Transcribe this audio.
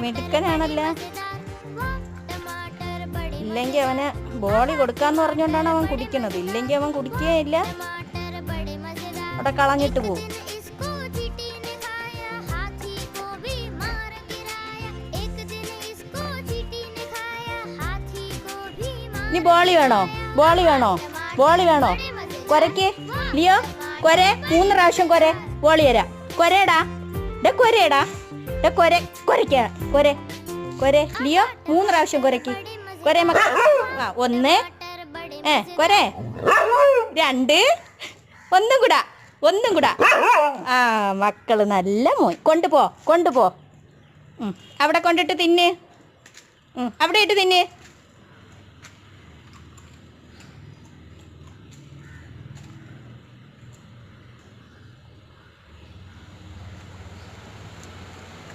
മിടുക്കനാണല്ലോ. ഇല്ലെങ്കിൽ അവന് ബോളി കൊടുക്കാന്ന് പറഞ്ഞുകൊണ്ടാണ് അവൻ കുടിക്കണത്. ഇല്ലെങ്കിൽ അവൻ കുടിക്കുകയില്ല, അവിടെ കളഞ്ഞിട്ട് പോകും. ഇനി ബോളി വേണോ? ബോളി വേണോ? ബോളി വേണോ? കൊരയ്ക്ക് ലിയോ, കൊരെ 3 പ്രാവശ്യം കൊരെ. ബോളി തരാം. കൊരേടാ, കൊരേടാ, കൊരയ്ക്ക, കൊരെ കൊരെ ലിയോ 3 പ്രാവശ്യം കൊരയ്ക്ക്. കൊരെ മക്ക. 1 കൊരെ 2, ഒന്നും കൂടാ. മക്കള് നല്ല മോൻ. കൊണ്ടുപോ. അവിടെ കൊണ്ടിട്ട് തിന്ന്. അവിടെ ഇട്ട് തിന്ന്.